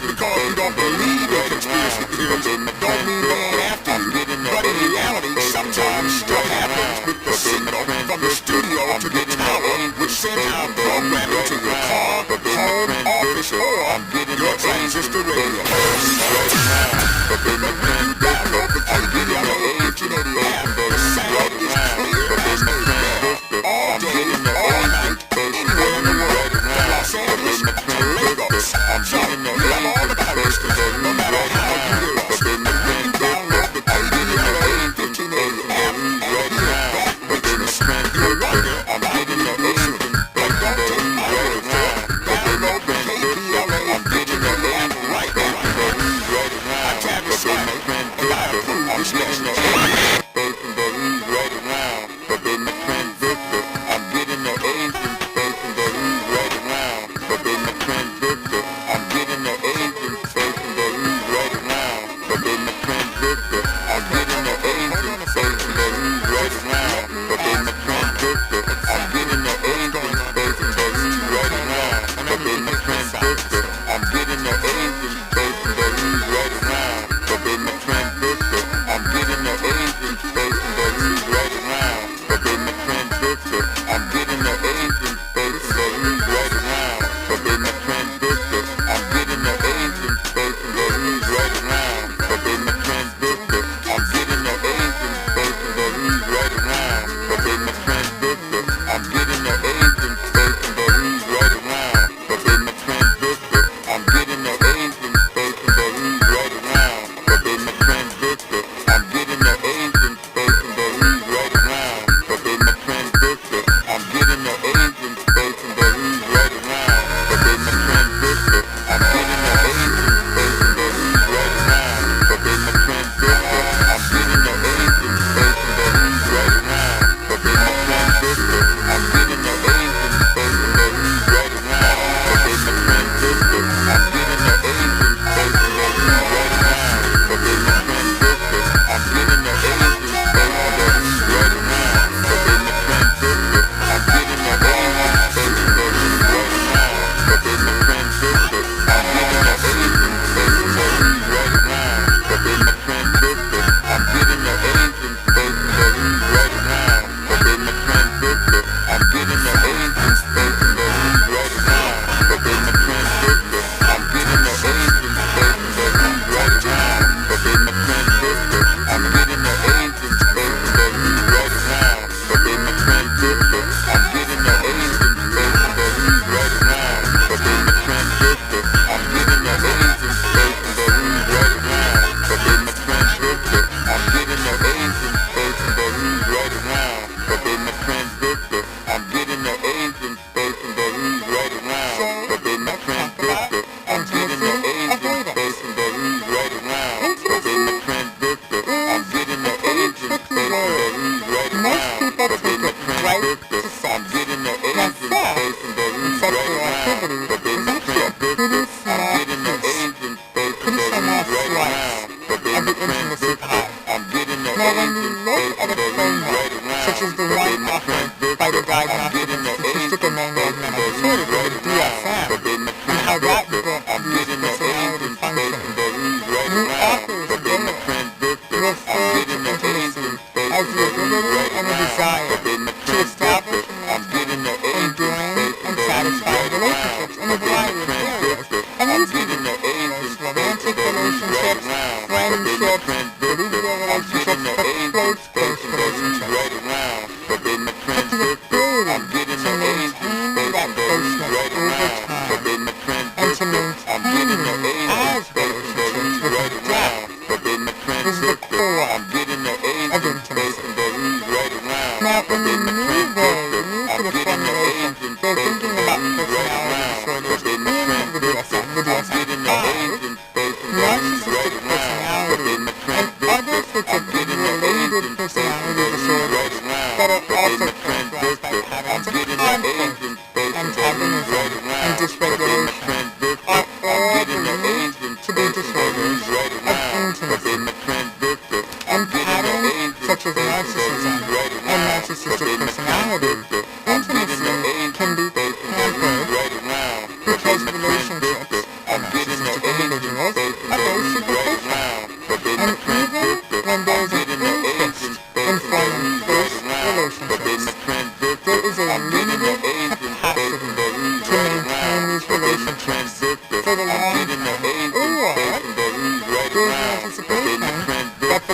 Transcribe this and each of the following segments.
Just because you don't believe in conspiracy theories don't mean they ain't after you. But in reality, sometimes stuff happens with the signal from the studio to the tower, which sends out programming to your car, home, office, or your transistor radio. But when you download the KBLA internet app, the sound is clear as day. All day, all night, anywhere in the world, from Los Angeles to Lagos. So you have all the powers, no matter how you hear us. When you download the KBLA internet app, but then you're wonder, I'm getting the listening. But don't take my word for it. Download the KBLA internet app right now. I tap it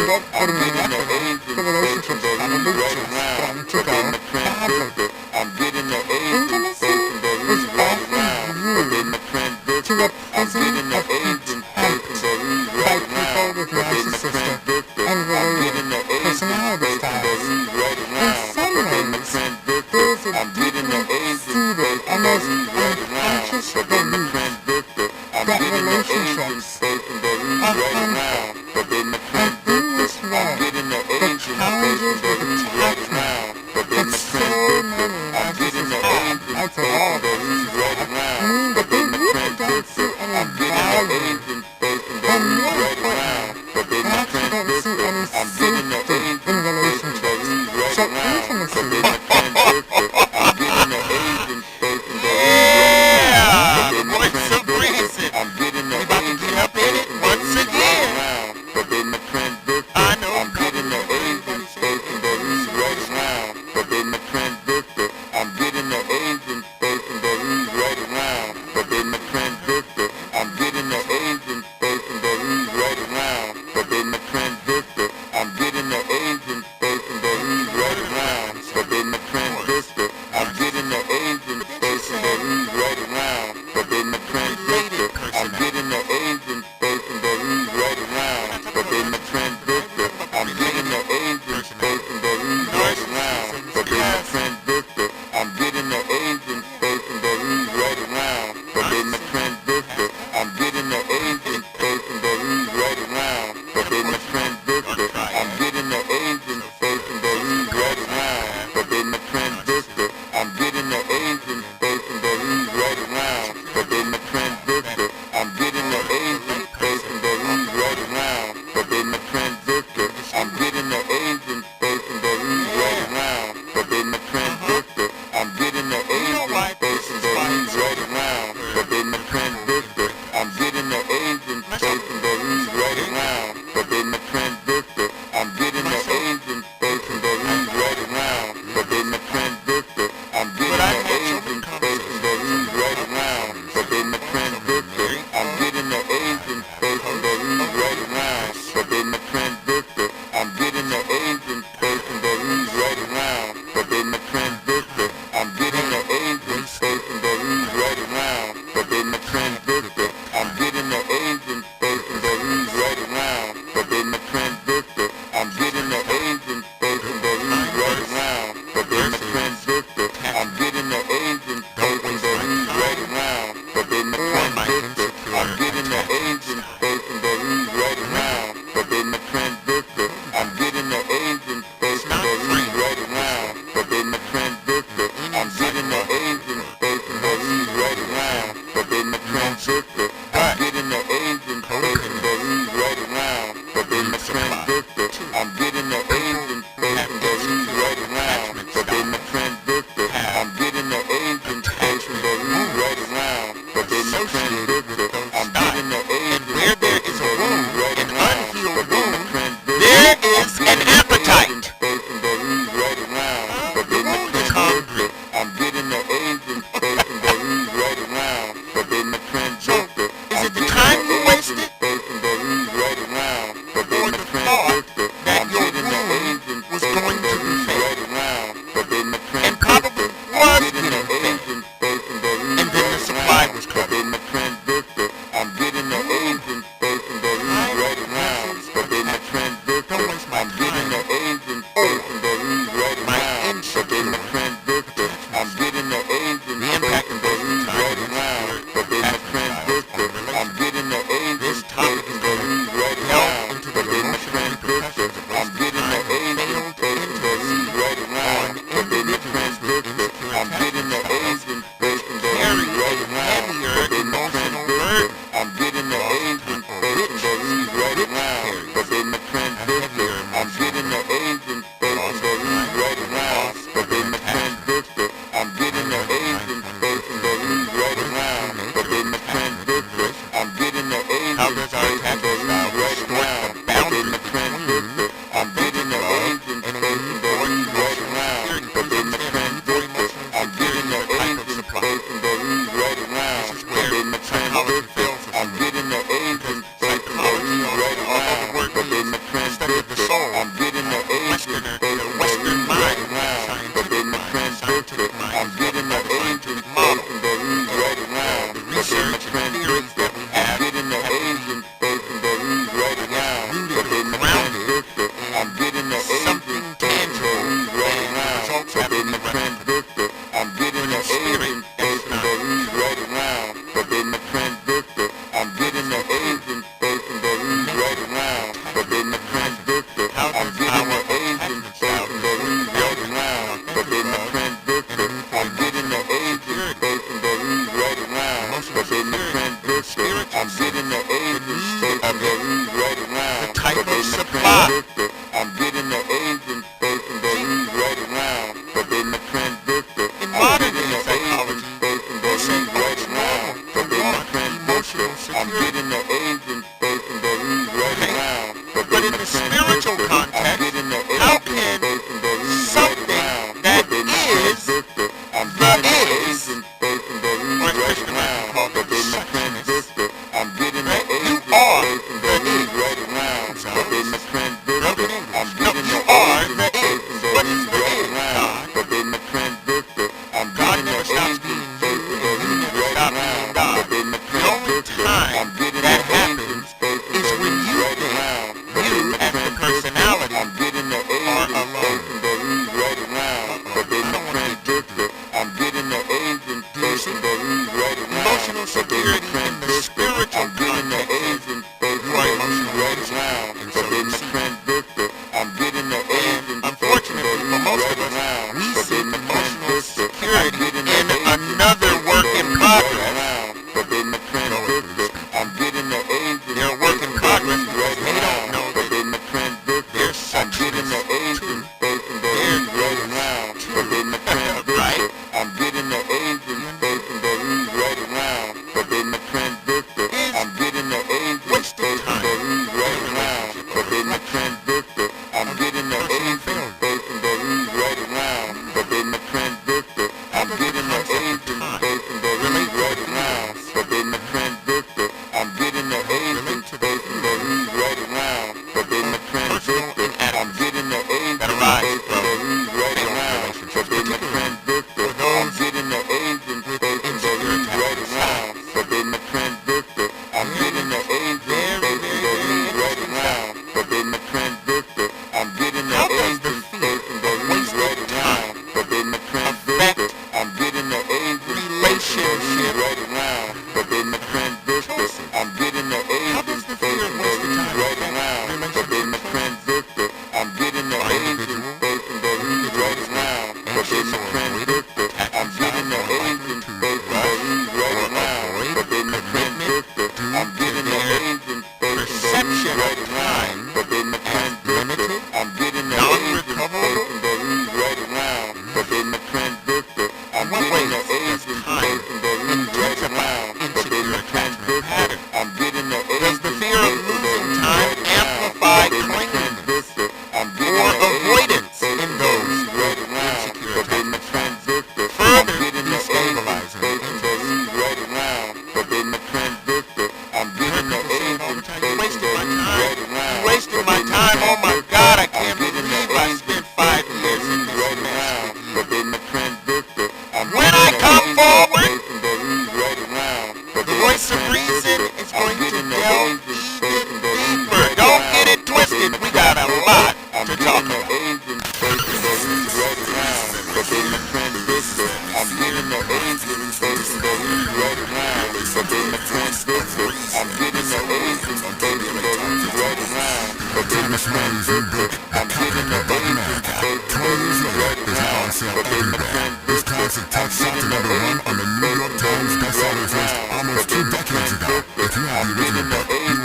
I'm getting the A's and B's and the E's right around. But in the transistor, I'm getting the A's and B's and the E's right around. But in the transistor, I'm getting the A's and B's and the E's right around. But in the transistor, I'm getting the A's and B's and the E's right around. But in the transistor, I'm getting the A's and B's and the E's right around. But in the transistor, I'm getting the A's and B's and the E's right around. But in the transistor, I'm getting the A's and B's and the E's right around. But in the transistor, I'm getting the A's and B's and the E's right around. But in the transistor, I'm getting the A's and B's and the E's right around. But in the transistor, I'm getting the A's and B's and the E's right around. But in the transistor, I'm getting the A's and B's and the E's right around. But in the transistor, I'm getting the A's and B's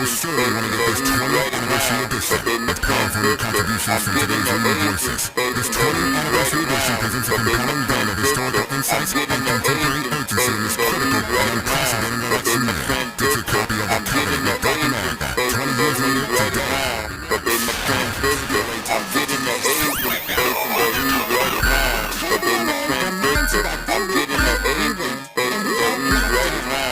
sure you want to get this 20th anniversary edition of powerful new contributions from today's new voices. This 20th anniversary edition presents a compelling blend of historical insights and contemporary urgency in this critical and unprecedented election year. Get your copy of the cover that brought America 20 years later today. I'm getting the age and right now. Reminds you that then we are even, and we don't know right now.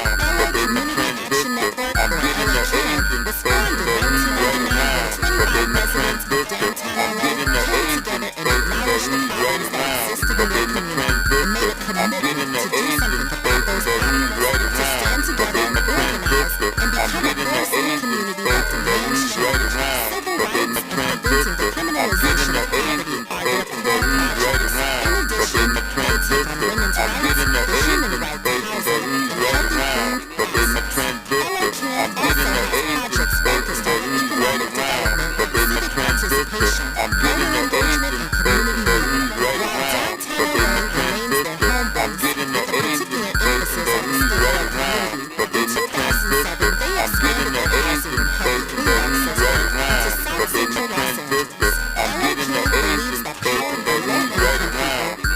I'm getting the age and responded to 1999 residents of downtown LA came together and acknowledged the problems that existed in their community and made a commitment to do something about those problems, to stand together and organize and become a voice in the community that demands change. Civil rights and preventing the criminalization of poverty are their core projects. In addition, they take on women's rights, human rights, housing, healthy food, and sex. LA Care also has projects focused on economic development, civic participation, public engagement, and community movement. While downtown LA remains their home base, with a particular emphasis on the state of community, in 2007 they expanded their housing and healthcare access to South Central Los Angeles. LA Care believes that power belongs to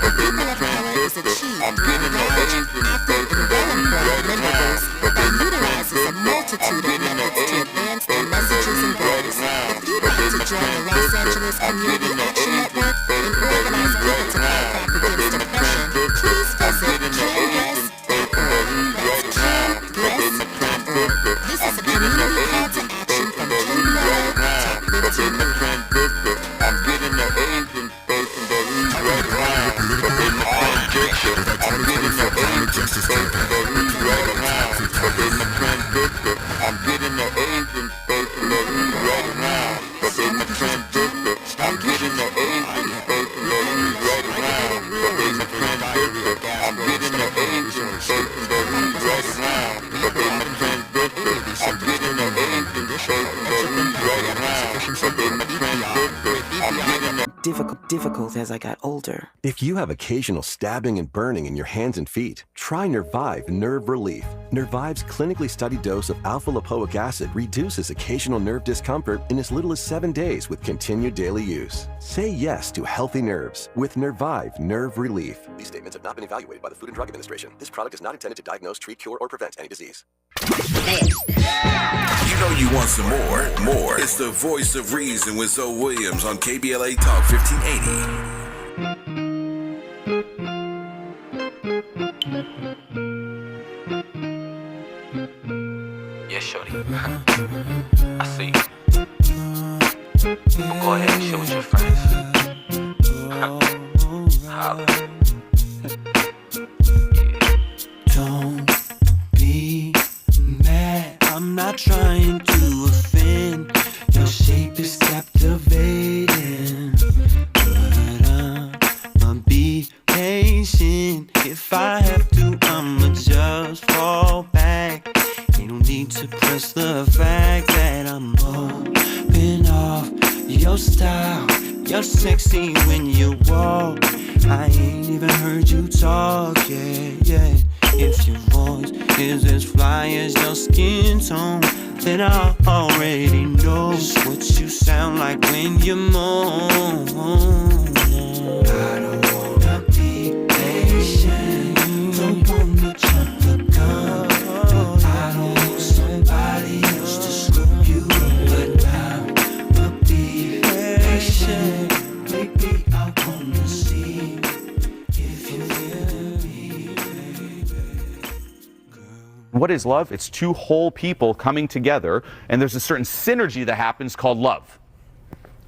the people of color is achieved through large, active, and well-informed member base that utilizes a multitude of methods to advance their messages and goals. If you'd like to join the Los Angeles Community Action Network and organize people to fight back against oppression, please visit CANGRESS.org. That's CANGRESS.org. This is a community call to action from KBLA Talk Liberty Movement. I'm getting the age and space and the right now. I'm getting the age and space and the right now. I'm getting the age and space and the right now. I'm getting the age and space and the right now. I'm getting the age and space and the right now. I'm getting the age and space and the right now. Difficult as I got older. If you have occasional stabbing and burning in your hands and feet, try Nervive Nerve Relief. Nervive's clinically studied dose of alpha-lipoic acid reduces occasional nerve discomfort in as little as 7 days with continued daily use. Say yes to healthy nerves with Nervive Nerve Relief. These statements have not been evaluated by the Food and Drug Administration. This product is not intended to diagnose, treat, cure, or prevent any disease. You know you want some more. It's the voice of reason with Zoe Williams on KBLA Talk 1580. Yeah, shorty. I see you. Go ahead and share with your friends. Holla. Don't be mad, I'm not trying to offend. Your shape is captivating, but I'ma be patient. If I have to, I'ma just fall back. Ain't no need to press the fact that I'm open off your style. You're sexy when you walk. I ain't even heard you talk, yeah. If your voice is as fly as your skin tone, then I already know what you sound like when you moan. I don't wanna be patient, don't wanna jump the gun. I don't want somebody else to screw you, but I'ma be patient. Maybe I wanna see if you feel me, baby. What is love? It's two whole people coming together, and there's a certain synergy that happens called love.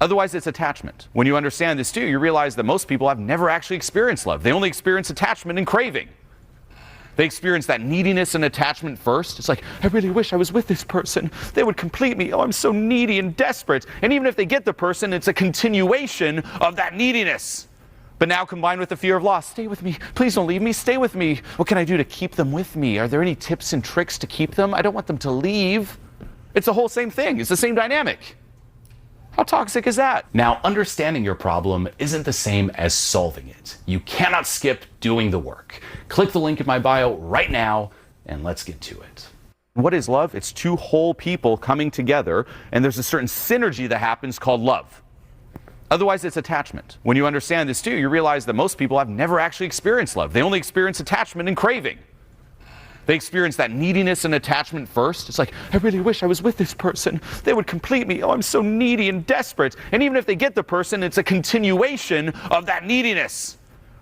Otherwise, it's attachment. When you understand this too, you realize that most people have never actually experienced love. They only experience attachment and craving. They experience that neediness and attachment first. It's like, I really wish I was with this person. They would complete me. Oh, I'm so needy and desperate. And even if they get the person, it's a continuation of that neediness. But now combined with the fear of loss. Stay with me. Please don't leave me. Stay with me. What can I do to keep them with me? Are there any tips and tricks to keep them? I don't want them to leave. It's the whole same thing. It's the same dynamic. How toxic is that? Now, understanding your problem isn't the same as solving it. You cannot skip doing the work. Click the link in my bio right now, and let's get to it. What is love? It's two whole people coming together, and there's a certain synergy that happens called love. Otherwise, it's attachment. When you understand this too, you realize that most people have never actually experienced love. They only experience attachment and craving. They experience that neediness and attachment first. It's like, I really wish I was with this person. They would complete me. Oh, I'm so needy and desperate. And even if they get the person, it's a continuation of that neediness.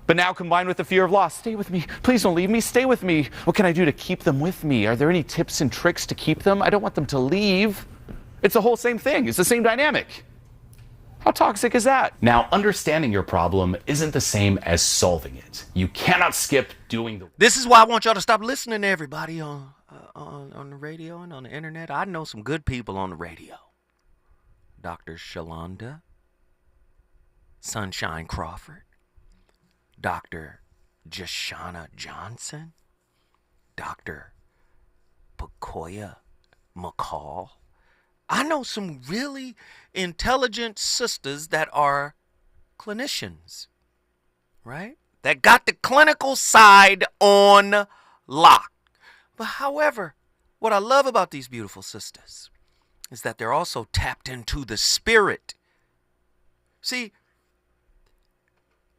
But now combined with the fear of loss. Stay with me. Please don't leave me. Stay with me. What can I do to keep them with me? Are there any tips and tricks to keep them? I don't want them to leave. It's the whole same thing. It's the same dynamic. How toxic is that? Now, understanding your problem isn't the same as solving it. You cannot skip doing the... This is why I want y'all to stop listening to everybody on the radio and on the internet. I know some good people on the radio. Dr. Shalonda, Sunshine Crawford, Dr. Jashana Johnson, Dr. Pakoya McCall. I know some really intelligent sisters that are clinicians, right? That got the clinical side on lock. But however, what I love about these beautiful sisters is that they're also tapped into the spirit. See,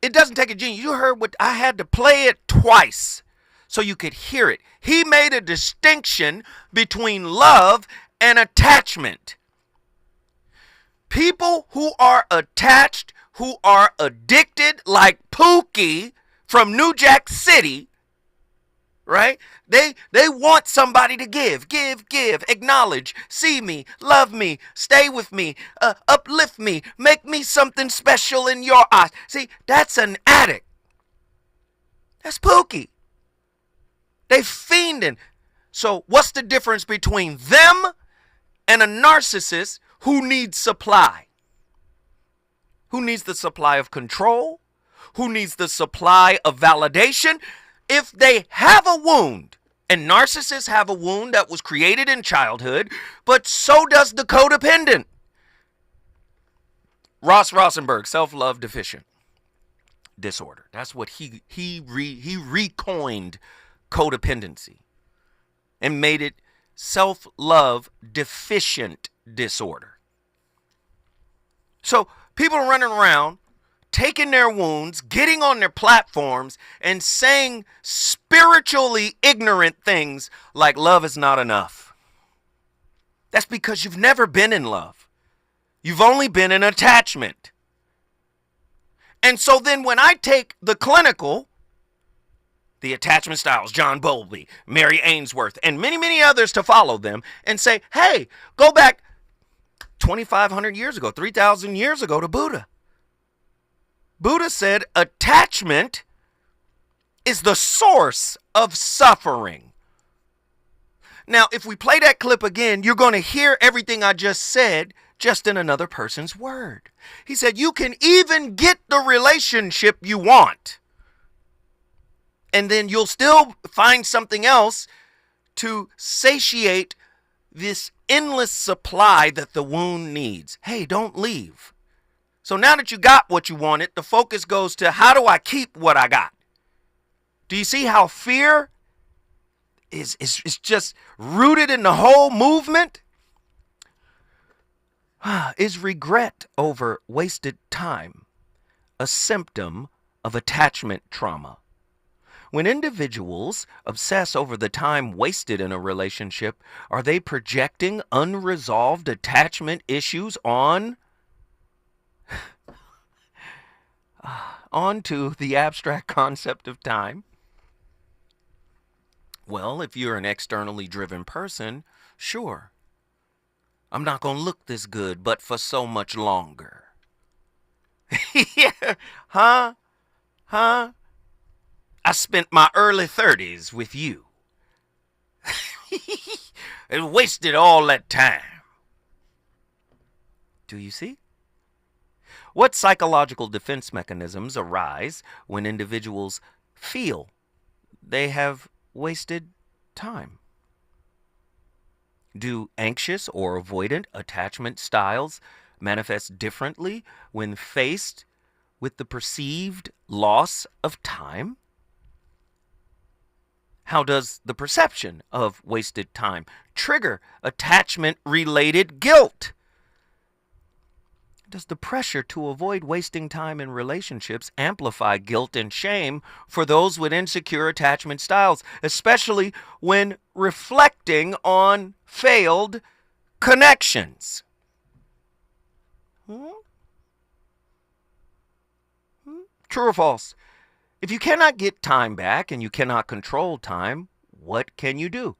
it doesn't take a genius. You heard what I had to play it twice so you could hear it. He made a distinction between love and attachment. People who are attached, who are addicted, like Pookie from New Jack City, right? They want somebody to give, acknowledge, see me, love me, stay with me, uplift me, make me something special in your eyes. See, that's an addict. That's Pookie. They fiending. So what's the difference between them and a narcissist who needs supply? Who needs the supply of control? Who needs the supply of validation? If they have a wound, and narcissists have a wound that was created in childhood, but so does the codependent. Ross Rosenberg, self-love deficient disorder. That's what he recoined codependency and made it self-love deficient disorder. So people are running around, taking their wounds, getting on their platforms, and saying spiritually ignorant things like love is not enough. That's because you've never been in love. You've only been in attachment. And so then when I take the clinical, the attachment styles, John Bowlby, Mary Ainsworth, and many, many others to follow them, and say, hey, go back 2,500 years ago, 3,000 years ago to Buddha. Buddha said attachment is the source of suffering. Now, if we play that clip again, you're going to hear everything I just said, just in another person's word. He said, you can even get the relationship you want, and then you'll still find something else to satiate this endless supply that the wound needs. Hey, don't leave. So now that you got what you wanted, the focus goes to how do I keep what I got? Do you see how fear is just rooted in the whole movement? Is regret over wasted time a symptom of attachment trauma? When individuals obsess over the time wasted in a relationship, are they projecting unresolved attachment issues onto the abstract concept of time? Well, if you're an externally driven person, sure. I'm not going to look this good, but for so much longer. Yeah. Huh? I spent my early 30s with you. And wasted all that time. Do you see? What psychological defense mechanisms arise when individuals feel they have wasted time? Do anxious or avoidant attachment styles manifest differently when faced with the perceived loss of time? How does the perception of wasted time trigger attachment-related guilt? Does the pressure to avoid wasting time in relationships amplify guilt and shame for those with insecure attachment styles, especially when reflecting on failed connections? True or false? If you cannot get time back and you cannot control time, what can you do?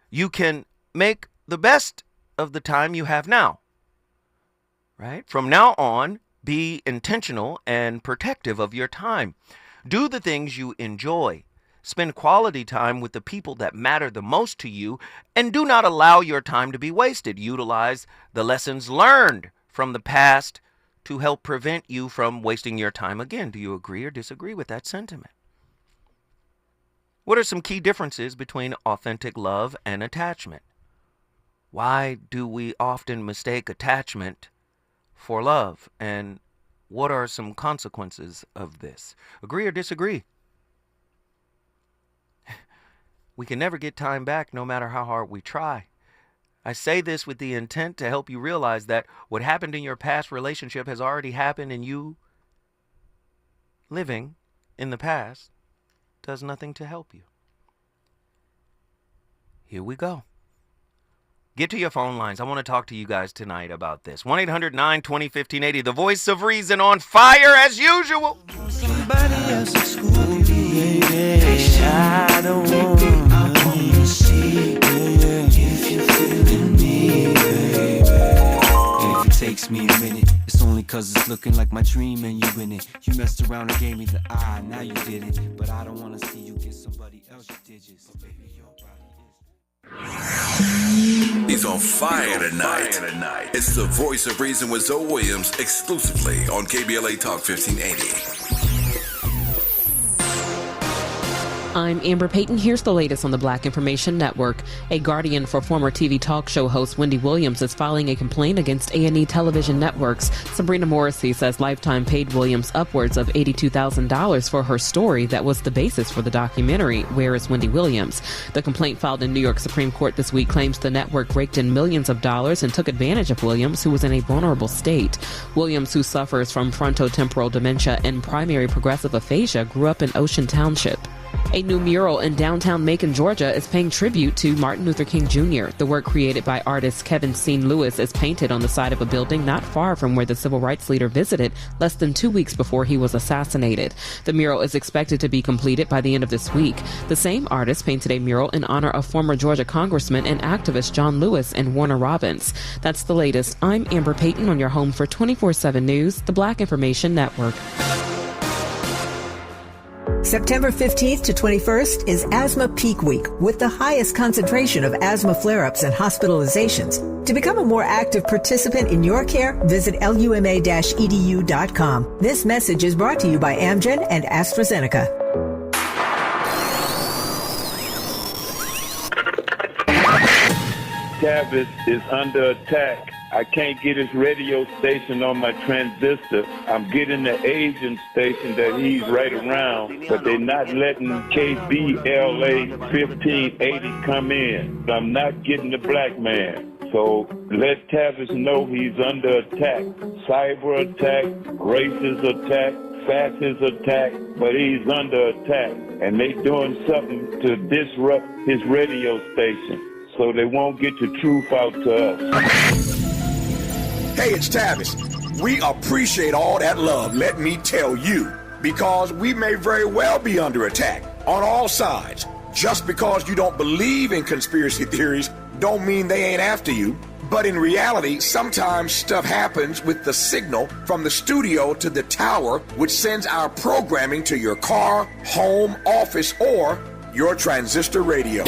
You can make the best of the time you have now. Right? From now on, be intentional and protective of your time. Do the things you enjoy. Spend quality time with the people that matter the most to you, and do not allow your time to be wasted. Utilize the lessons learned from the past to help prevent you from wasting your time again. Do you agree or disagree with that sentiment? What are some key differences between authentic love and attachment? Why do we often mistake attachment for love? And what are some consequences of this? Agree or disagree? We can never get time back no matter how hard we try. I say this with the intent to help you realize that what happened in your past relationship has already happened, and you living in the past does nothing to help you. Here we go. Get to your phone lines. I want to talk to you guys tonight about this. 1-800-920-1580, the voice of reason on fire as usual. Somebody else at school, baby. I don't wanna see if you're feeling me, baby. And if it takes me a minute, it's only cause it's looking like my dream and you in it. You messed around and gave me the eye, now you did it. But I don't wanna see you get somebody else your digits. So baby, your body is... He's on fire tonight. It's the voice of reason with Zoe Williams, exclusively on KBLA Talk 1580. I'm Amber Payton. Here's the latest on the Black Information Network. A guardian for former TV talk show host Wendy Williams is filing a complaint against A&E Television Networks. Sabrina Morrissey says Lifetime paid Williams upwards of $82,000 for her story that was the basis for the documentary, Where is Wendy Williams? The complaint filed in New York Supreme Court this week claims the network raked in millions of dollars and took advantage of Williams, who was in a vulnerable state. Williams, who suffers from frontotemporal dementia and primary progressive aphasia, grew up in Ocean Township. A new mural in downtown Macon, Georgia is paying tribute to Martin Luther King Jr. The work, created by artist Kevin Steen Lewis, is painted on the side of a building not far from where the civil rights leader visited less than 2 weeks before he was assassinated. The mural is expected to be completed by the end of this week. The same artist painted a mural in honor of former Georgia Congressman and activist John Lewis and Warner Robins. That's the latest. I'm Amber Payton on your home for 24/7 News, the Black Information Network. September 15th to 21st is Asthma Peak Week, with the highest concentration of asthma flare-ups and hospitalizations. To become a more active participant in your care, visit luma-edu.com. This message is brought to you by Amgen and AstraZeneca. Tavis is under attack. I can't get his radio station on my transistor. I'm getting the Asian station that he's right around, but they're not letting KBLA 1580 come in. I'm not getting the black man. So let Tavis know he's under attack. Cyber attack, racist attack, fascist attack, but he's under attack. And they doing something to disrupt his radio station so they won't get the truth out to us. Hey, it's Tavis. We appreciate all that love, let me tell you, because we may very well be under attack on all sides. Just because you don't believe in conspiracy theories don't mean they ain't after you. But in reality, sometimes stuff happens with the signal from the studio to the tower, which sends our programming to your car, home, office, or your transistor radio.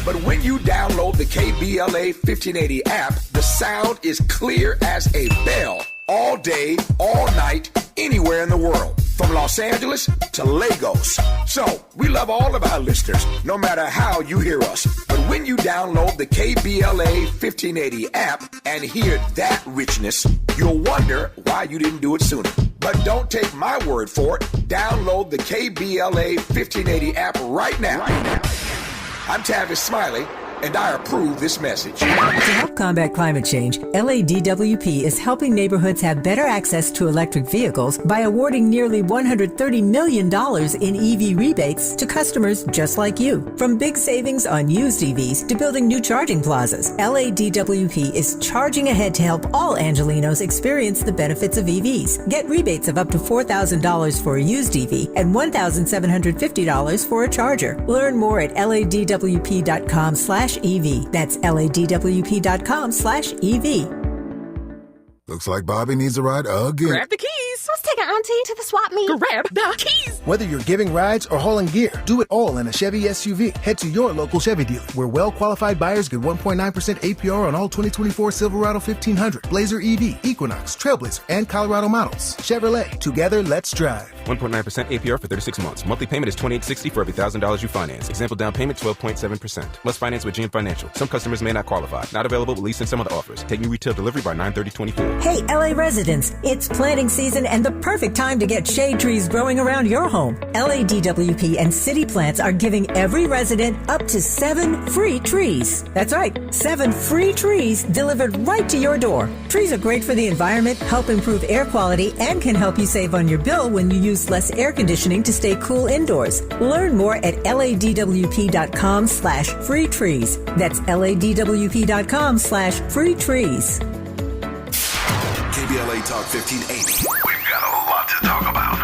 But when you download the KBLA 1580 app, the sound is clear as a bell all day, all night, anywhere in the world, from Los Angeles to Lagos. So we love all of our listeners, no matter how you hear us. But when you download the KBLA 1580 app and hear that richness, you'll wonder why you didn't do it sooner. But don't take my word for it. Download the KBLA 1580 app right now. I'm Tavis Smiley, and I approve this message. To help combat climate change, LADWP is helping neighborhoods have better access to electric vehicles by awarding nearly $130 million in EV rebates to customers just like you. From big savings on used EVs to building new charging plazas, LADWP is charging ahead to help all Angelinos experience the benefits of EVs. Get rebates of up to $4,000 for a used EV and $1,750 for a charger. Learn more at ladwp.com/EV. That's ladwp.com/EV. Looks like Bobby needs a ride again. Grab the keys. Let's take our auntie to the swap meet. Grab the keys. Whether you're giving rides or hauling gear, do it all in a Chevy SUV. Head to your local Chevy dealer, where well-qualified buyers get 1.9% APR on all 2024 Silverado 1500, Blazer EV, Equinox, Trailblazer, and Colorado models. Chevrolet, together, let's drive. 1.9% APR for 36 months. Monthly payment is $28.60 for every $1,000 you finance. Example down payment 12.7%. Must finance with GM Financial. Some customers may not qualify. Not available with lease and some other offers. Take new retail delivery by 9/30/24. Hey, LA residents, it's planting season and the perfect time to get shade trees growing around your home. LADWP and City Plants are giving every resident up to 7 free trees. That's right, 7 free trees delivered right to your door. Trees are great for the environment, help improve air quality, and can help you save on your bill when you use less air conditioning to stay cool indoors. Learn more at ladwp.com/free trees. That's ladwp.com/free trees. KBLA Talk 1580. We've got a lot to talk about.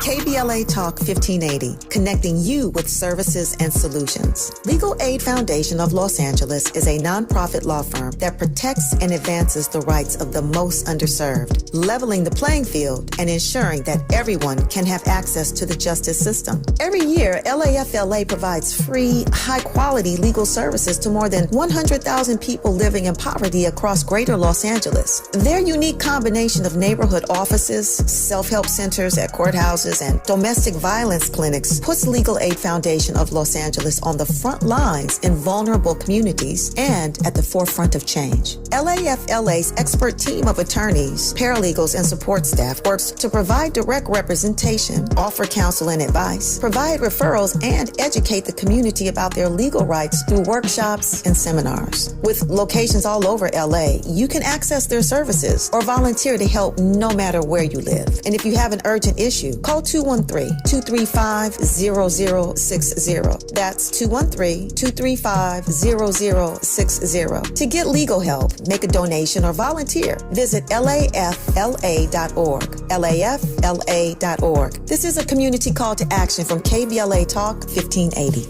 KBLA Talk 1580, connecting you with services and solutions. Legal Aid Foundation of Los Angeles is a nonprofit law firm that protects and advances the rights of the most underserved, leveling the playing field and ensuring that everyone can have access to the justice system. Every year, LAFLA provides free, high-quality legal services to more than 100,000 people living in poverty across greater Los Angeles. Their unique combination of neighborhood offices, self-help centers at courthouses, and domestic violence clinics puts Legal Aid Foundation of Los Angeles on the front lines in vulnerable communities and at the forefront of change. LAFLA's expert team of attorneys, paralegals, and support staff works to provide direct representation, offer counsel and advice, provide referrals, and educate the community about their legal rights through workshops and seminars. With locations all over LA, you can access their services or volunteer to help no matter where you live. And if you have an urgent issue, call 213-235-0060. That's 213-235-0060. To get legal help, make a donation, or volunteer, visit lafla.org. lafla.org. This is a community call to action from KBLA Talk 1580.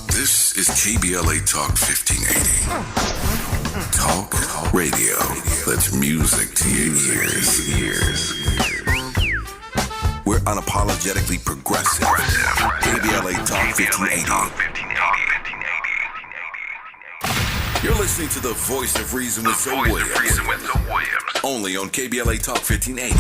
This is KBLA Talk 1580. Talk radio. That's music to your ears. We're unapologetically progressive. KBLA Talk 1580. You're listening to the voice of reason with Zoe Williams. Only on KBLA Talk 1580.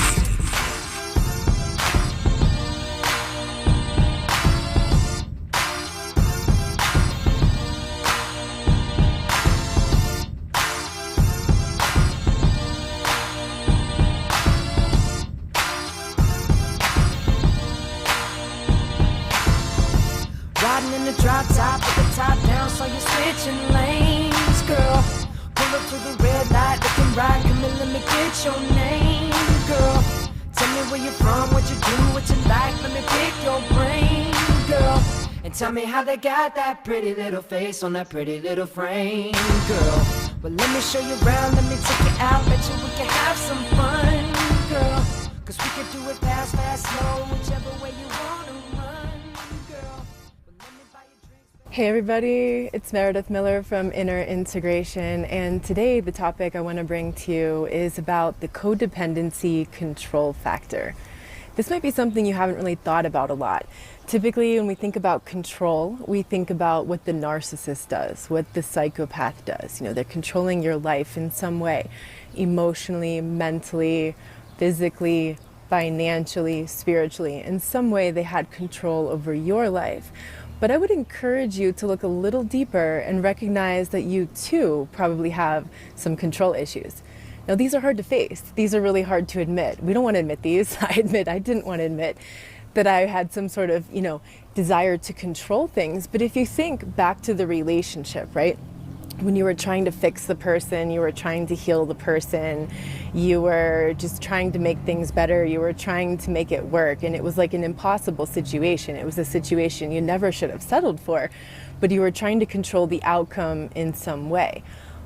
Drop top with the top down, so you're switching lanes, girl. Pull up to the red light, looking right, come and let me get your name, girl. Tell me where you're from, what you do, what you like, let me pick your brain, girl. And tell me how they got that pretty little face on that pretty little frame, girl. Well, let me show you around, let me take you out, bet you we can have some fun, girl. Cause we can do it fast, fast, slow, whichever way you wanna run, girl. Hey everybody, it's Meredith Miller from Inner Integration, and today the topic I want to bring to you is about the codependency control factor. This might be something you haven't really thought about a lot. Typically when we think about control, we think about what the narcissist does, what the psychopath does. You know, they're controlling your life in some way, emotionally, mentally, physically, financially, spiritually. In some way they had control over your life. But I would encourage you to look a little deeper and recognize that you too probably have some control issues. Now, these are hard to face. These are really hard to admit. We don't want to admit these. I didn't want to admit that I had some sort of, desire to control things. But if you think back to the relationship, right? When you were trying to fix the person, you were trying to heal the person, you were just trying to make things better, you were trying to make it work, and it was like an impossible situation. It was a situation you never should have settled for, but you were trying to control the outcome in some way.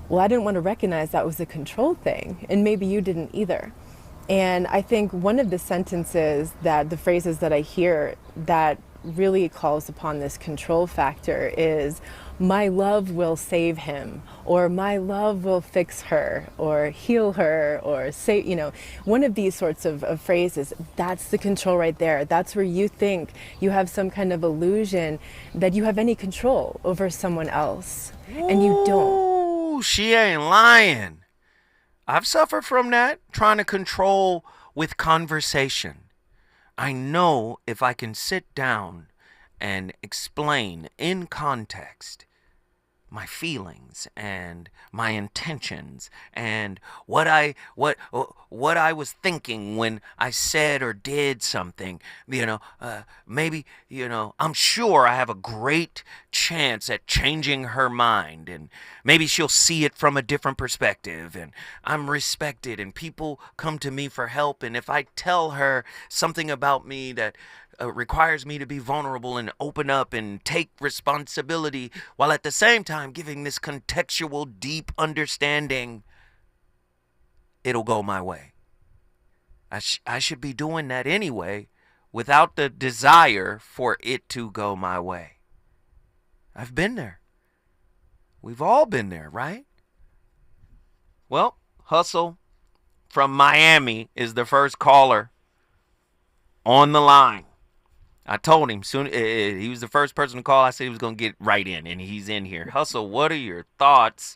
Well, I didn't want to recognize that was a control thing, and maybe you didn't either. And I think one of the the phrases that I hear that really calls upon this control factor is, my love will save him, or my love will fix her, or heal her, or say, one of these sorts of phrases. That's the control right there. That's where you think you have some kind of illusion that you have any control over someone else, and you don't. Ooh, she ain't lying. I've suffered from that, trying to control with conversation. I know if I can sit down and explain in context my feelings and my intentions and what I was thinking when I said or did something, maybe, I'm sure I have a great chance at changing her mind, and maybe she'll see it from a different perspective, and I'm respected and people come to me for help. And if I tell her something about me that requires me to be vulnerable and open up and take responsibility, while at the same time giving this contextual, deep understanding, it'll go my way. I should be doing that anyway, without the desire for it to go my way. I've been there. We've all been there, right? Well, Hustle from Miami is the first caller on the line. I told him soon he was the first person to call. I said he was going to get right in, and he's in here. Hustle, what are your thoughts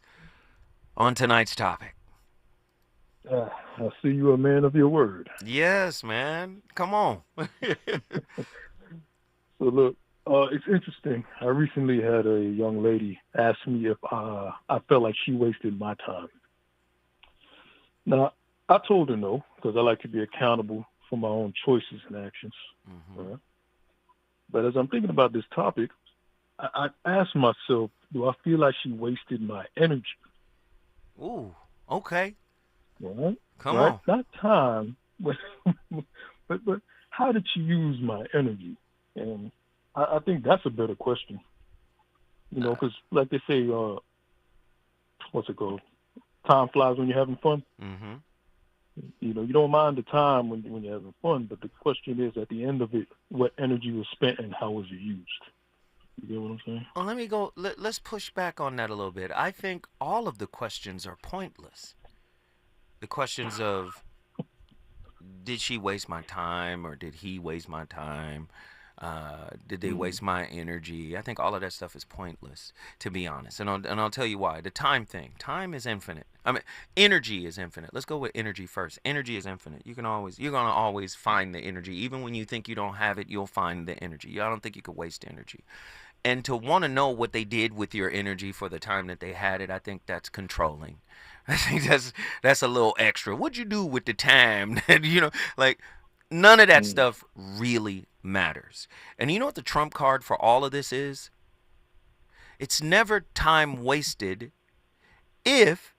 on tonight's topic? I see you a man of your word. Yes, man. Come on. So look, it's interesting. I recently had a young lady ask me if I felt like she wasted my time. Now, I told her no, because I like to be accountable for my own choices and actions. Mm-hmm. Right? But as I'm thinking about this topic, I asked myself, do I feel like she wasted my energy? Ooh, okay. Right? Come on. Not time, but how did she use my energy? And I think that's a better question. Because like they say, what's it called? Time flies when you're having fun. Mm-hmm. You don't mind the time when you're having fun, but the question is, at the end of it, what energy was spent and how was it used? You get what I'm saying? Well, let's push back on that a little bit. I think all of the questions are pointless. The questions of, did she waste my time, or did he waste my time? Did they waste my energy? I think all of that stuff is pointless, to be honest. And I'll tell you why. The time thing. Time is infinite. Energy is infinite. Let's go with energy first. Energy is infinite. You're gonna always find the energy. Even when you think you don't have it, you'll find the energy. I don't think you could waste energy. And to want to know what they did with your energy for the time that they had it, I think that's controlling. I think that's a little extra. What'd you do with the time? None of that stuff really matters. And you know what the trump card for all of this is? It's never time wasted if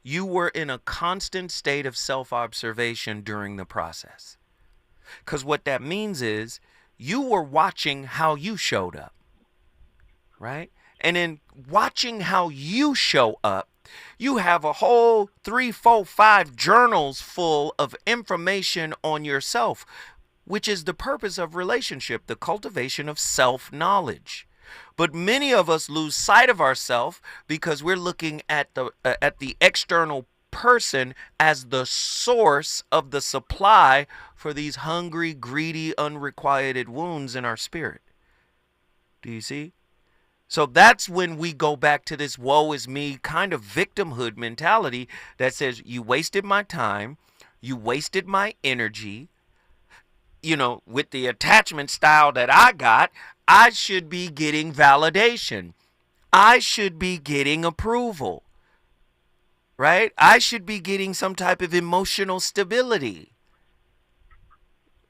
you were in a constant state of self-observation during the process. Because what that means is you were watching how you showed up, right? And in watching how you show up, you have a whole 3, 4, 5 journals full of information on yourself, which is the purpose of relationship, the cultivation of self-knowledge. But many of us lose sight of ourselves because we're looking at the external person as the source of the supply for these hungry, greedy, unrequited wounds in our spirit. Do you see? So that's when we go back to this woe is me kind of victimhood mentality that says, you wasted my time, you wasted my energy. With the attachment style that I got, I should be getting validation. I should be getting approval, right? I should be getting some type of emotional stability.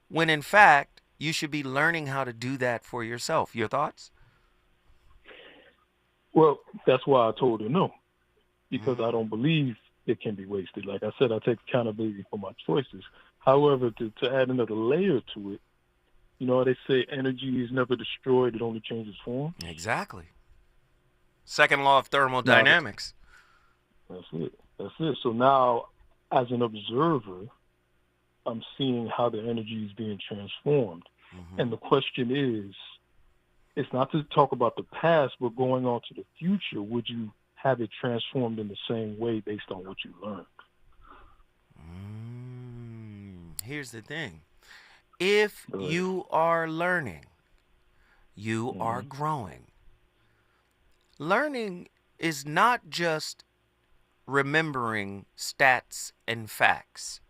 When in fact, you should be learning how to do that for yourself. Your thoughts? Well, that's why I told her no, because I don't believe it can be wasted. Like I said, I take accountability for my choices. However, to add another layer to it, you know, they say energy is never destroyed, it only changes form. Exactly. Second law of thermodynamics. That's it. So now, as an observer, I'm seeing how the energy is being transformed. And the question is, it's not to talk about the past, but going on to the future, would you have it transformed in the same way based on what you learned? Here's the thing. If you are learning, you are growing. Learning is not just remembering stats and facts.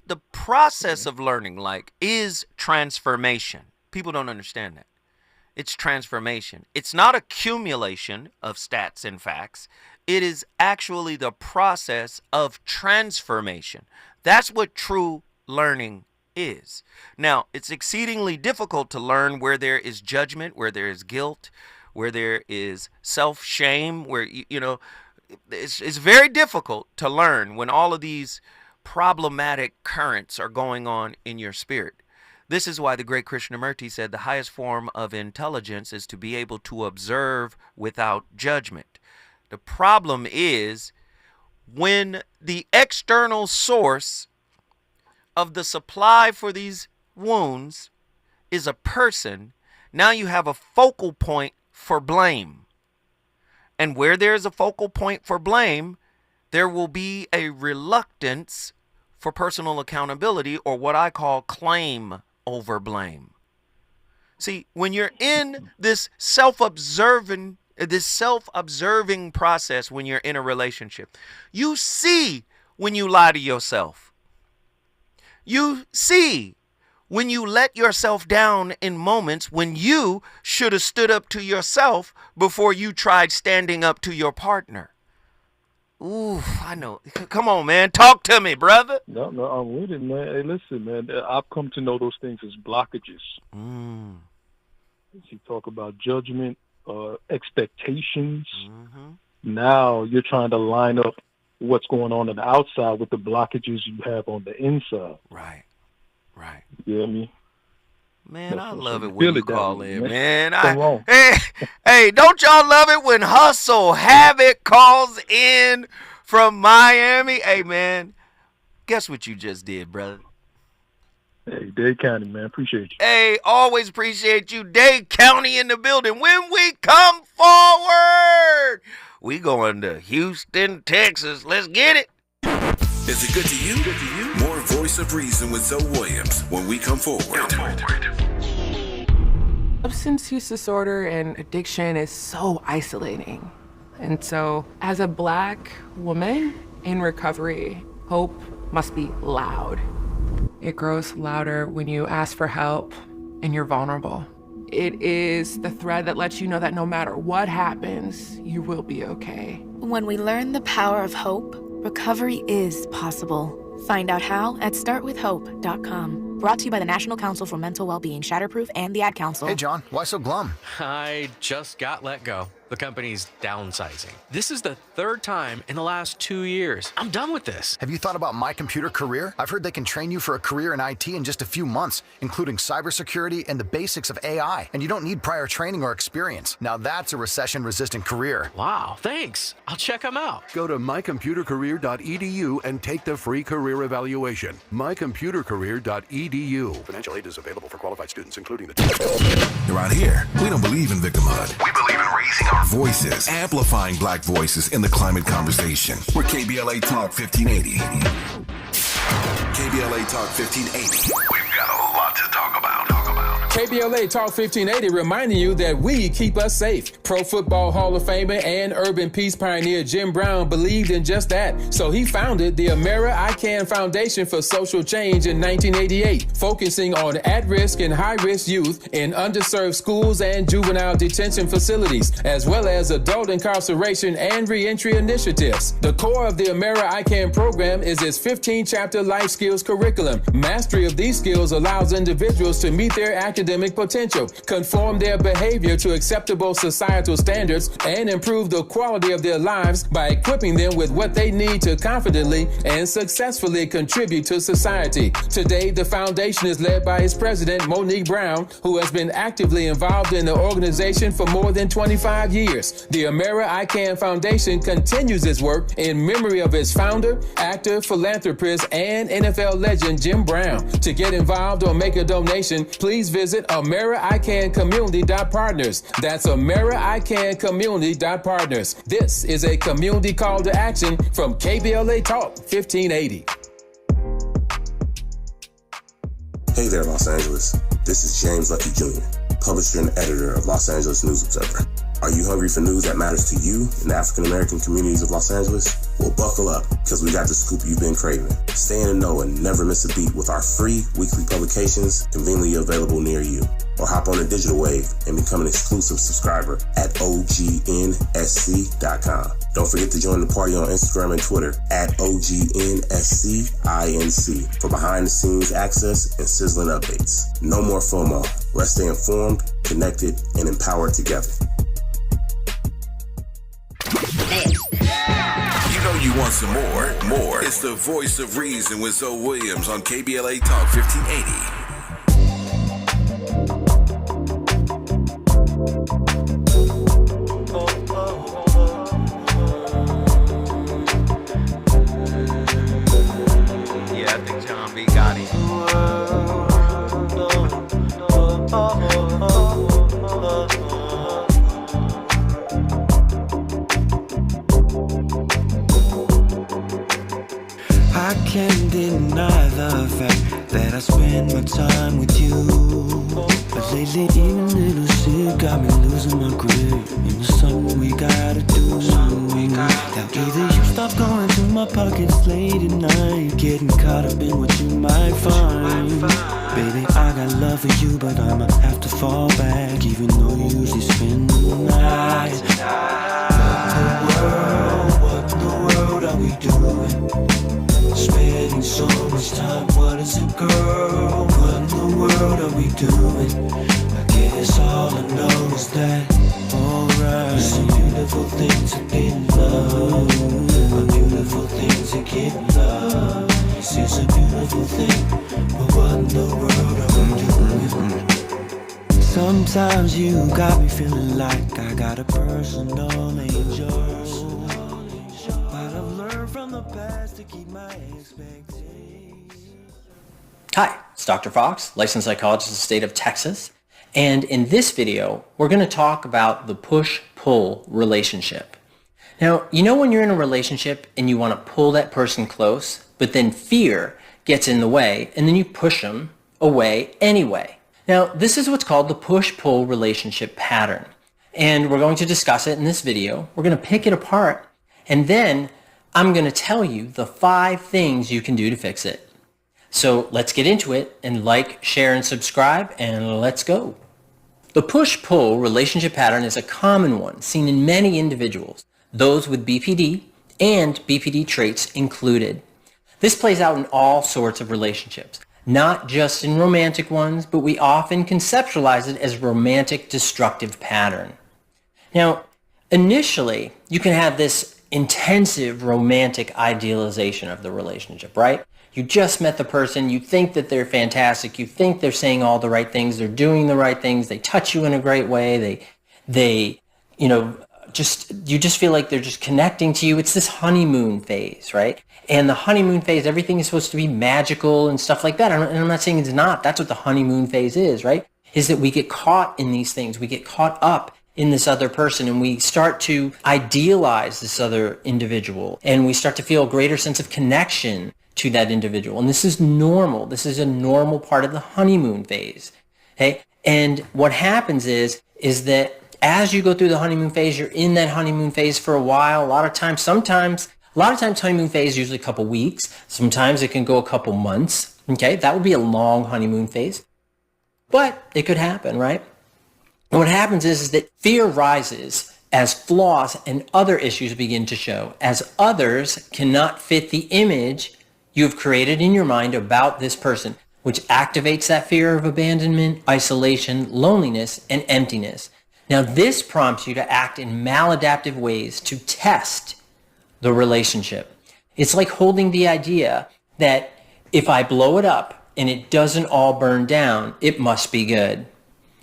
The process of learning, is transformation. People don't understand that. It's transformation. It's not accumulation of stats and facts. It is actually the process of transformation. That's what true learning is. Now, it's exceedingly difficult to learn where there is judgment, where there is guilt, where there is self-shame, where, it's very difficult to learn when all of these problematic currents are going on in your spirit. This is why the great Krishnamurti said the highest form of intelligence is to be able to observe without judgment. The problem is when the external source of the supply for these wounds is a person, now you have a focal point for blame. And where there's a focal point for blame, there will be a reluctance for personal accountability, or what I call claim over blame. See, when you're in this self-observing process, when you're in a relationship, you see when you lie to yourself. You see when you let yourself down in moments when you should have stood up to yourself before you tried standing up to your partner. Ooh, I know. Come on, man. Talk to me, brother. No, I'm with it, man. Hey, listen, man. I've come to know those things as blockages. You talk about judgment, expectations. Now you're trying to line up what's going on the outside with the blockages you have on the inside. Right. You know what I mean? Man, I love it when you call in, man. Wrong. Hey, don't y'all love it when Hustle Havoc calls in from Miami? Hey, man, guess what you just did, brother? Hey, Dade County, man. Appreciate you. Hey, always appreciate you. Dade County in the building. When we come forward, we going to Houston, Texas. Let's get it. Is it good to you? More Voice of Reason with Zoe Williams when we come forward. Substance use disorder and addiction is so isolating. And so, as a Black woman in recovery, hope must be loud. It grows louder when you ask for help and you're vulnerable. It is the thread that lets you know that no matter what happens, you will be okay. When we learn the power of hope, recovery is possible. Find out how at startwithhope.com. Brought to you by the National Council for Mental Wellbeing, Shatterproof, and the Ad Council. Hey, John, why so glum? I just got let go. The company's downsizing. This is the third time in the last 2 years. I'm done with this. Have you thought about My Computer Career? I've heard they can train you for a career in IT in just a few months, including cybersecurity and the basics of AI. And you don't need prior training or experience. Now that's a recession-resistant career. Wow, thanks. I'll check them out. Go to mycomputercareer.edu and take the free career evaluation. mycomputercareer.edu. Financial aid is available for qualified students, including the test. Around here, we don't believe in victimhood. We believe in raising our voices, amplifying Black voices in the climate conversation. We're KBLA Talk 1580. KBLA Talk 1580. We've got a lot to talk about. KBLA Talk 1580 reminding you that we keep us safe. Pro Football Hall of Famer and urban peace pioneer Jim Brown believed in just that. So he founded the Amera I Can Foundation for Social Change in 1988, focusing on at-risk and high-risk youth in underserved schools and juvenile detention facilities, as well as adult incarceration and reentry initiatives. The core of the Amera I Can program is its 15-chapter life skills curriculum. Mastery of these skills allows individuals to meet their academic potential, conform their behavior to acceptable societal standards, and improve the quality of their lives by equipping them with what they need to confidently and successfully contribute to society. Today, the foundation is led by its president, Monique Brown, who has been actively involved in the organization for more than 25 years. The Amera I Can Foundation continues its work in memory of its founder, actor, philanthropist, and NFL legend Jim Brown. To get involved or make a donation, please visit AmeriICanCommunity.partners. That's AmeriICanCommunity.partners. This is a community call to action from KBLA Talk 1580. Hey there, Los Angeles. This is James Lucky Jr., publisher and editor of Los Angeles News Observer. Are you hungry for news that matters to you in the African-American communities of Los Angeles? Well, buckle up, because we got the scoop you've been craving. Stay in the know and never miss a beat with our free weekly publications conveniently available near you. Or hop on the digital wave and become an exclusive subscriber at OGNSC.com. Don't forget to join the party on Instagram and Twitter at OGNSCINC for behind-the-scenes access and sizzling updates. No more FOMO. Let's stay informed, connected, and empowered together. You know you want some more. It's the voice of reason with Zoe Williams on KBLA Talk 1580. Yeah, I think John B. got it. I can't deny the fact that I spend my time with you. But lately eating little shit got me losing my grip. And there's something we gotta do. Now either you stop going to my pockets late at night, getting caught up in what you might find. Baby, I got love for you, but I'ma have to fall back, even though you usually spend the night. What in the world are we doing? Spending so much time, what is it, girl? What in the world are we doing? I guess all I know is that, alright, it's a beautiful thing to get love. A beautiful thing to get love. This is a beautiful thing, but what in the world are we doing? Sometimes you got me feeling like I got a personal angel. Hi, it's Dr. Fox, licensed psychologist in the state of Texas. And in this video, we're going to talk about the push-pull relationship. Now, you know when you're in a relationship and you want to pull that person close, but then fear gets in the way, and then you push them away anyway. Now, this is what's called the push-pull relationship pattern. And we're going to discuss it in this video. We're going to pick it apart, and then I'm going to tell you the 5 things you can do to fix it. So let's get into it, and like, share, and subscribe, and let's go. The push-pull relationship pattern is a common one seen in many individuals, those with BPD and BPD traits included. This plays out in all sorts of relationships, not just in romantic ones, but we often conceptualize it as romantic destructive pattern. Now, initially, you can have this intensive romantic idealization of the relationship, right? You just met the person, you think that they're fantastic, you think they're saying all the right things, they're doing the right things, they touch you in a great way, you just feel like they're just connecting to you. It's this honeymoon phase, right? And the honeymoon phase, everything is supposed to be magical and stuff like that. And I'm not saying it's not. That's what the honeymoon phase is, right? Is that we get caught in these things. We get caught up in this other person, and we start to idealize this other individual, and we start to feel a greater sense of connection to that individual. And this is normal. This is a normal part of the honeymoon phase. Okay? And what happens is that as you go through the honeymoon phase, you're in that honeymoon phase for a while. A lot of times honeymoon phase is usually a couple weeks. Sometimes it can go a couple months. Okay, that would be a long honeymoon phase, but it could happen, right? And what happens is that fear rises as flaws and other issues begin to show, as others cannot fit the image you have created in your mind about this person, which activates that fear of abandonment, isolation, loneliness, and emptiness. Now, this prompts you to act in maladaptive ways to test the relationship. It's like holding the idea that if I blow it up and it doesn't all burn down, it must be good.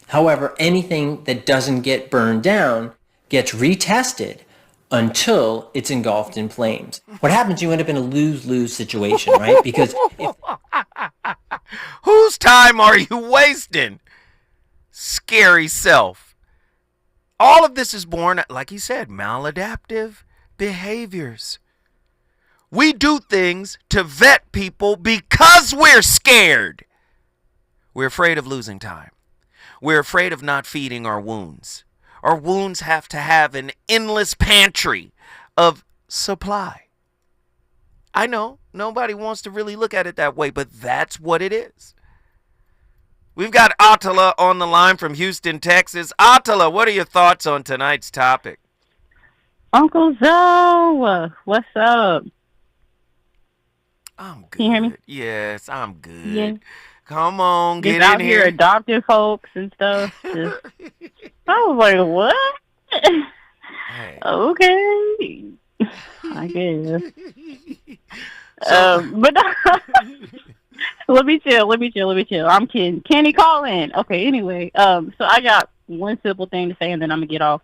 However, anything that doesn't get burned down gets retested until it's engulfed in flames. What happens, you end up in a lose-lose situation, right? Because whose time are you wasting? Scary self. All of this is born, like he said, maladaptive behaviors. We do things to vet people because we're scared. We're afraid of losing time. We're afraid of not feeding our wounds. Our wounds have to have an endless pantry of supply. I know nobody wants to really look at it that way, but that's what it is. We've got Attila on the line from Houston, Texas. Attila, what are your thoughts on tonight's topic? Uncle Zoe, what's up? I'm good. Can you hear me? Yes, I'm good. Yeah. Come on, get out in here here. adopting folks and stuff. I was like, what? Hey. Okay. I guess. But let me chill. I'm kidding. Can he call in? Okay, anyway. So I got one simple thing to say and then I'm going to get off.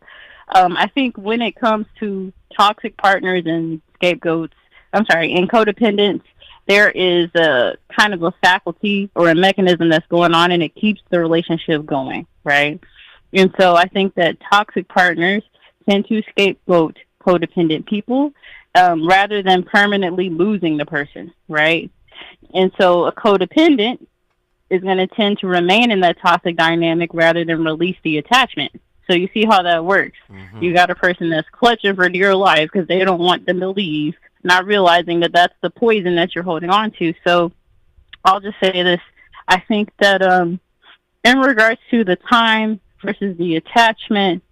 I think when it comes to toxic partners and scapegoats, and codependence, there is a kind of a faculty or a mechanism that's going on and it keeps the relationship going, right? And so I think that toxic partners tend to scapegoat codependent people rather than permanently losing the person, right? And so a codependent is going to tend to remain in that toxic dynamic rather than release the attachment. So you see how that works. Mm-hmm. You got a person that's clutching for dear life because they don't want them to leave, not realizing that that's the poison that you're holding on to. So I'll just say this. I think that in regards to the time versus the attachment,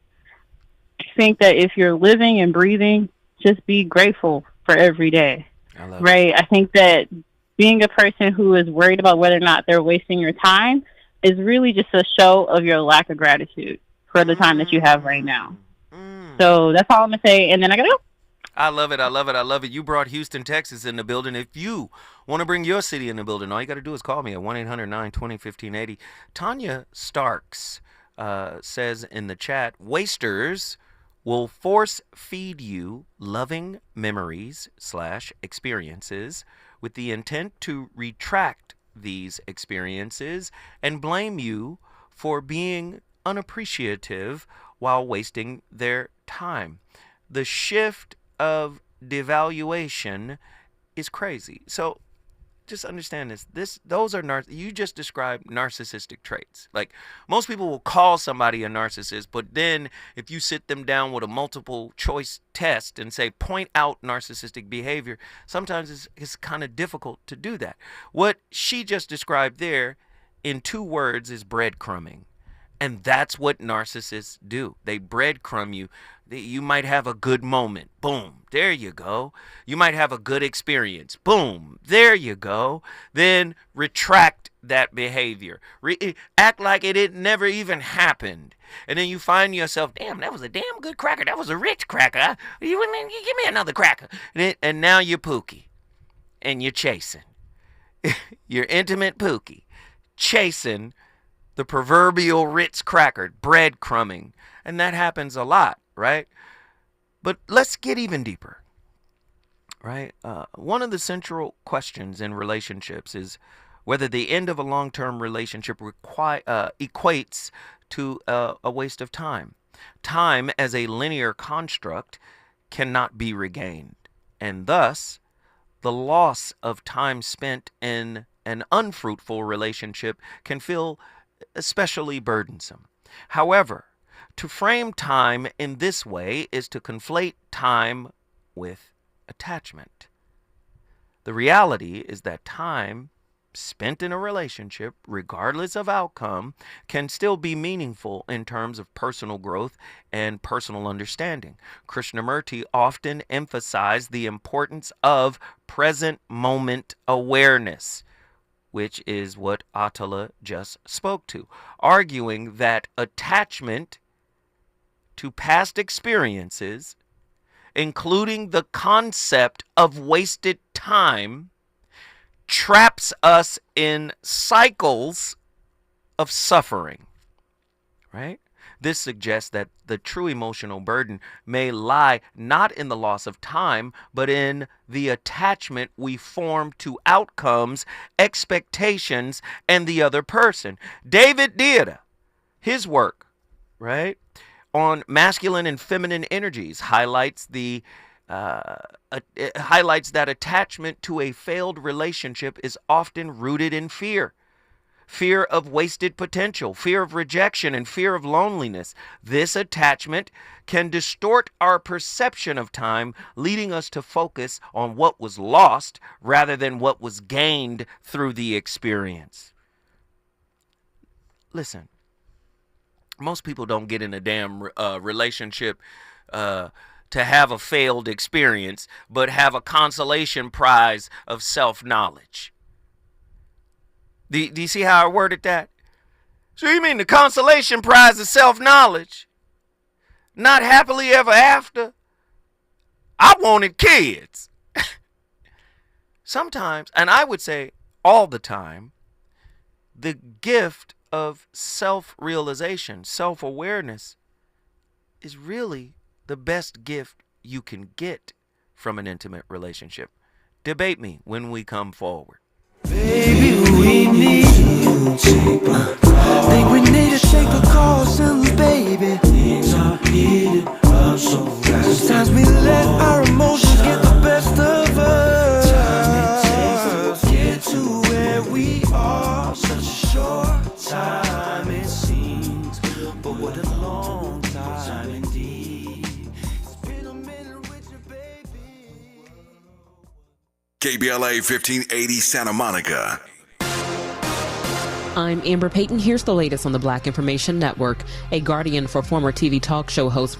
I think that if you're living and breathing, just be grateful for every day, right? I think that being a person who is worried about whether or not they're wasting your time is really just a show of your lack of gratitude for the time that you have right now. So that's all I'm going to say, and then I got to go. I love it. You brought Houston, Texas in the building. If you want to bring your city in the building, all you got to do is call me at 1-800-920-1580. Tanya Starks says in the chat, wasters will force feed you loving memories/experiences with the intent to retract these experiences and blame you for being unappreciative while wasting their time. The shift of devaluation is crazy. So just understand this. Those are you just described narcissistic traits. Like, most people will call somebody a narcissist, but then if you sit them down with a multiple choice test and say point out narcissistic behavior, sometimes it's kind of difficult to do that. What she just described there in 2 words is breadcrumbing. And that's what narcissists do. They breadcrumb you. You might have a good moment. Boom. There you go. You might have a good experience. Boom. There you go. Then retract that behavior. Act like it never even happened. And then you find yourself, damn, that was a damn good cracker. That was a rich cracker. You give me another cracker. And now you're Pookie. And you're chasing. You're intimate Pookie. Chasing the proverbial Ritz cracker, breadcrumbing. And that happens a lot, right? But let's get even deeper, right? One of the central questions in relationships is whether the end of a long-term relationship equates to a waste of time. Time as a linear construct cannot be regained. And thus, the loss of time spent in an unfruitful relationship can feel especially burdensome. However, to frame time in this way is to conflate time with attachment. The reality is that time spent in a relationship, regardless of outcome, can still be meaningful in terms of personal growth and personal understanding. Krishnamurti often emphasized the importance of present moment awareness, which is what Atala just spoke to, arguing that attachment to past experiences, including the concept of wasted time, traps us in cycles of suffering, right? This suggests that the true emotional burden may lie not in the loss of time, but in the attachment we form to outcomes, expectations, and the other person. David Deida, his work, right, on masculine and feminine energies highlights that attachment to a failed relationship is often rooted in fear. Fear of wasted potential, fear of rejection, and fear of loneliness. This attachment can distort our perception of time, leading us to focus on what was lost rather than what was gained through the experience. Listen, most people don't get in a damn relationship to have a failed experience, but have a consolation prize of self-knowledge. Do you see how I worded that? So you mean the consolation prize is self-knowledge? Not happily ever after? I wanted kids. Sometimes, and I would say all the time, the gift of self-realization, self-awareness, is really the best gift you can get from an intimate relationship. Debate me when we come forward. Baby, we need you. Think we need to take precautions, baby. Things are heated up so fast. Sometimes we let our emotions get the best of us. Time it takes to get to where we are. Such a short time it seems, but what a long time indeed. It's been a minute with you, baby. KBLA 1580 Santa Monica. I'm Amber Payton. Here's the latest on the Black Information Network. A guardian for former TV talk show host